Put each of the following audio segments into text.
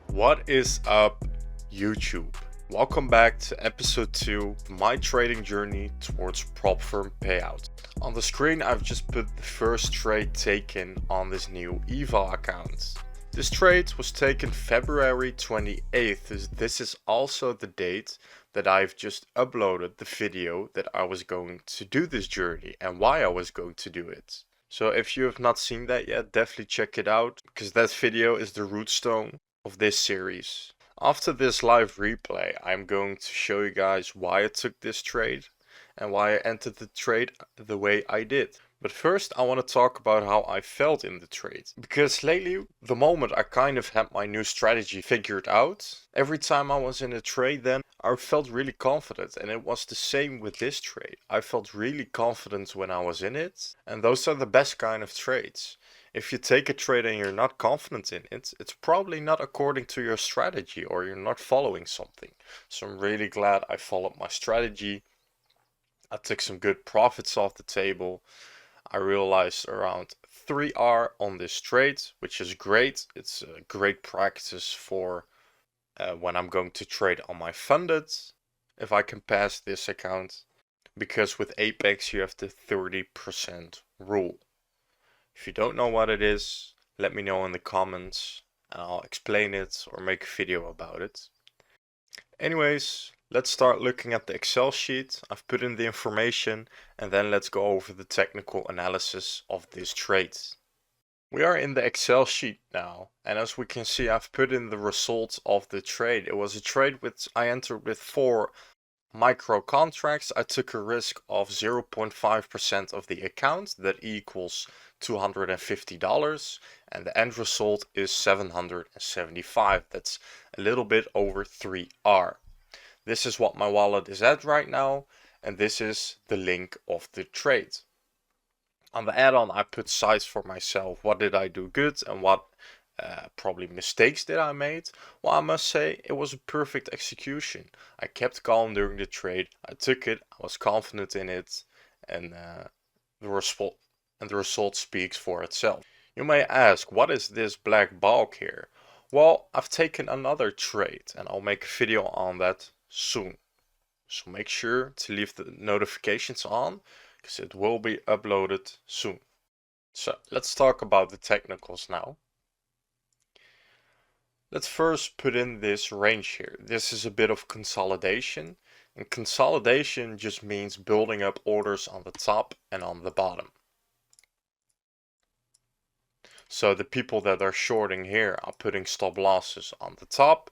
What is up, YouTube? Welcome back to episode 2 of my trading journey towards prop firm payouts. On the screen I've just put the first trade taken on this new EVA account. This trade was taken February 28th, this is also the date that I've just uploaded the video that I was going to do this journey and why I was going to do it. So if you have not seen that yet, definitely check it out, because that video is the rootstone of this series. After this live replay, I'm going to show you guys why I took this trade and why I entered the trade the way I did. But first I want to talk about how I felt in the trade, because lately, the moment I kind of had my new strategy figured out, every time I was in a trade then I felt really confident, and it was the same with this trade. I felt really confident when I was in it, and those are the best kind of trades. If you take a trade and you're not confident in it, it's probably not according to your strategy, or you're not following something. So I'm really glad I followed my strategy. I took some good profits off the table. I realized around 3R on this trade, which is great. It's a great practice for when I'm going to trade on my funded, if I can pass this account. Because with Apex you have the 30% rule. If you don't know what it is, let me know in the comments and I'll explain it or make a video about it. Anyways, let's start looking at the Excel sheet. I've put in the information, and then let's go over the technical analysis of this trade. We are in the Excel sheet now, and as we can see, I've put in the results of the trade. It was a trade which I entered with 4 micro contracts. I took a risk of 0.5% of the account, that equals $250, and the end result is 775. That's a little bit over 3R. This is what my wallet is at right now, and this is the link of the trade. On the add-on I put sites for myself. What did I do good and what probably mistakes did I made? Well, I must say it was a perfect execution. I kept calm during the trade. I took it, I was confident in it, and the result speaks for itself. You may ask, what is this black bulk here? Well, I've taken another trade and I'll make a video on that soon. So make sure to leave the notifications on, because it will be uploaded soon. So let's talk about the technicals now. Let's first put in this range here. This is a bit of consolidation, and consolidation just means building up orders on the top and on the bottom. So the people that are shorting here are putting stop losses on the top,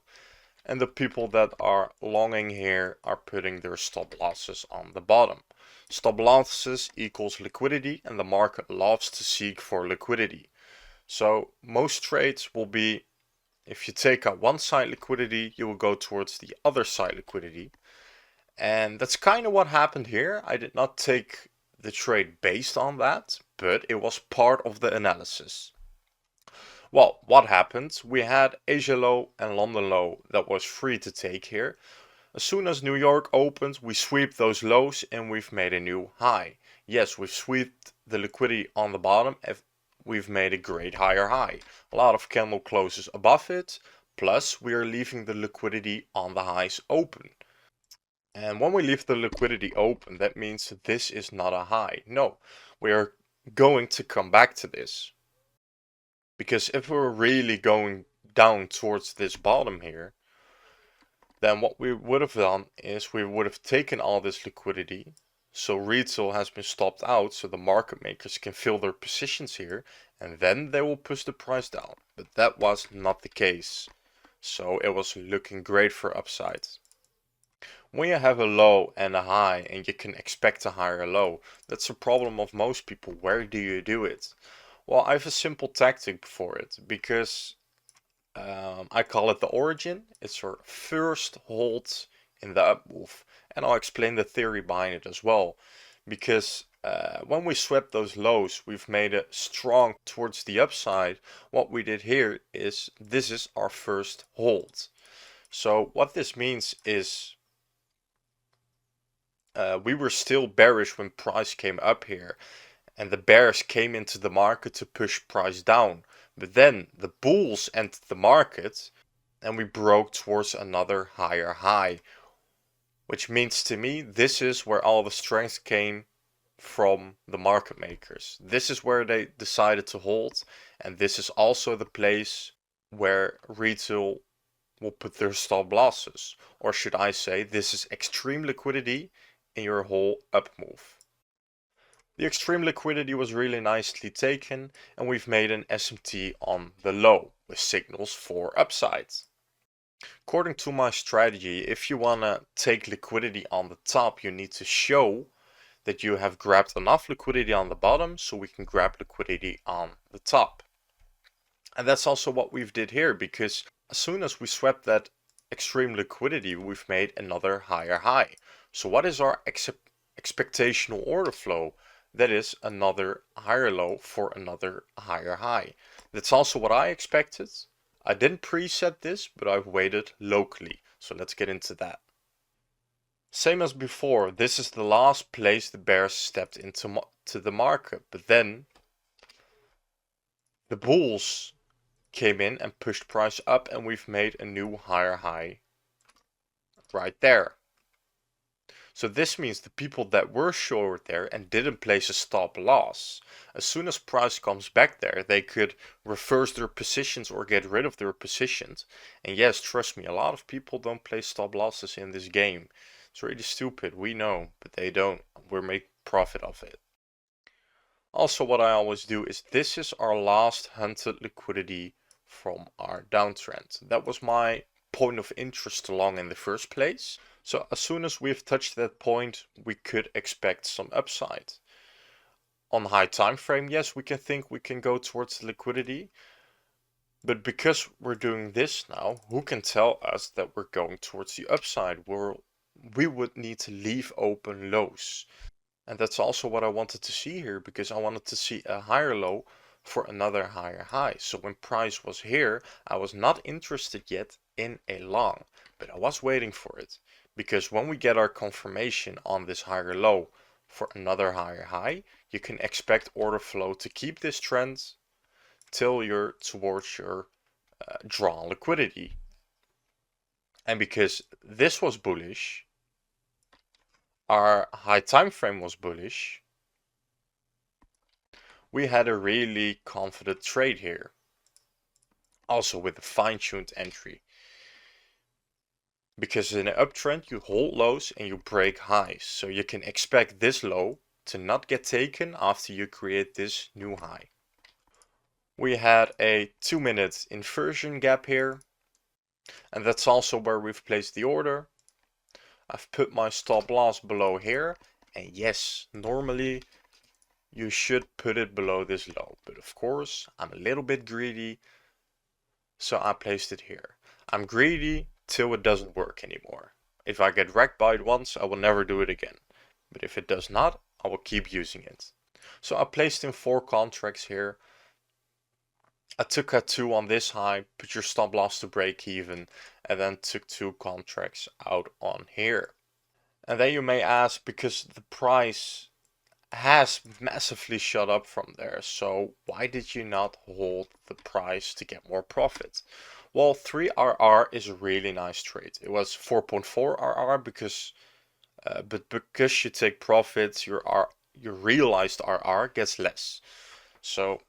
and the people that are longing here are putting their stop losses on the bottom. Stop losses equals liquidity, and the market loves to seek for liquidity. So most trades will be, if you take out one side liquidity, you will go towards the other side liquidity. And that's kind of what happened here. I did not take the trade based on that, but it was part of the analysis. Well, what happened? We had Asia low and London low that was free to take here. As soon as New York opened, we sweep those lows and we've made a new high. Yes, we've swept the liquidity on the bottom and we've made a great higher high. A lot of candle closes above it, plus we are leaving the liquidity on the highs open. And when we leave the liquidity open, that means that this is not a high. No, we are going to come back to this. Because if we're really going down towards this bottom here, then what we would have done is we would have taken all this liquidity. So retail has been stopped out, so the market makers can fill their positions here, and then they will push the price down. But that was not the case. So it was looking great for upside. When you have a low and a high and you can expect a higher low, that's a problem of most people. Where do you do it? Well, I have a simple tactic for it, because I call it the origin. It's our first hold in the up move, and I'll explain the theory behind it as well. Because when we swept those lows, we've made it strong towards the upside. What we did here is, this is our first hold. So what this means is, we were still bearish when price came up here, and the bears came into the market to push price down. But then the bulls entered the market and we broke towards another higher high, which means to me this is where all the strength came from the market makers. This is where they decided to hold, and this is also the place where retail will put their stop losses. Or should I say, this is extreme liquidity in your whole up move. The extreme liquidity was really nicely taken, and we've made an SMT on the low with signals for upsides. According to my strategy, if you want to take liquidity on the top, you need to show that you have grabbed enough liquidity on the bottom so we can grab liquidity on the top. And that's also what we've did here, because as soon as we swept that extreme liquidity, we've made another higher high. So what is our expectational order flow? That is another higher low for another higher high. That's also what I expected. I didn't preset this, but I've waited locally. So let's get into that. Same as before, this is the last place the bears stepped into the market, but then the bulls came in and pushed price up, and we've made a new higher high right there. So this means the people that were short there and didn't place a stop loss, as soon as price comes back there, they could reverse their positions or get rid of their positions. And yes, trust me, a lot of people don't place stop losses in this game. It's really stupid, we know, but they don't. We're making profit of it. Also, what I always do is this is our last hunted liquidity from our downtrend. That was my point of interest along in the first place. So as soon as we've touched that point, we could expect some upside. On high time frame, yes, we can think we can go towards the liquidity. But because we're doing this now, who can tell us that we're going towards the upside? We would need to leave open lows. And that's also what I wanted to see here, because I wanted to see a higher low for another higher high. So when price was here, I was not interested yet in a long, but I was waiting for it. Because when we get our confirmation on this higher low for another higher high, you can expect order flow to keep this trend till you're towards your drawn liquidity. And because this was bullish, our high time frame was bullish, we had a really confident trade here. Also with a fine-tuned entry. Because in an uptrend you hold lows and you break highs. So you can expect this low to not get taken after you create this new high. We had a 2-minute inversion gap here. And that's also where we've placed the order. I've put my stop loss below here, and yes, normally you should put it below this low, but of course I'm a little bit greedy, so I placed it here. I'm greedy till it doesn't work anymore. If I get wrecked by it once, I will never do it again, but if it does not, I will keep using it. So I placed in 4 contracts here. I took a 2 on this high, put your stop loss to break even, and then took 2 contracts out on here. And then you may ask, because the price has massively shot up from there, so why did you not hold the price to get more profit? Well, 3 RR is a really nice trade. It was 4.4 RR because, but because you take profits, your realized RR gets less. So.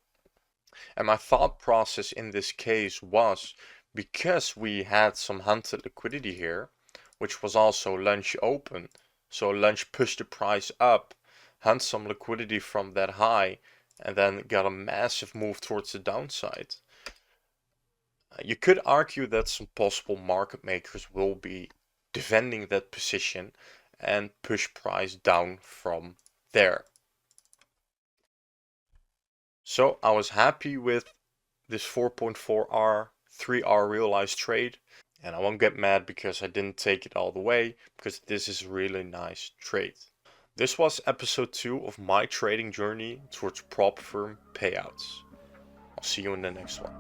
And my thought process in this case was, because we had some hunted liquidity here, which was also lunch open, so lunch pushed the price up, hunt some liquidity from that high, and then got a massive move towards the downside. You could argue that some possible market makers will be defending that position and push price down from there. So I was happy with this 4.4R, 3R realized trade. And I won't get mad because I didn't take it all the way, because this is a really nice trade. This was episode 2 of my trading journey towards prop firm payouts. I'll see you in the next one.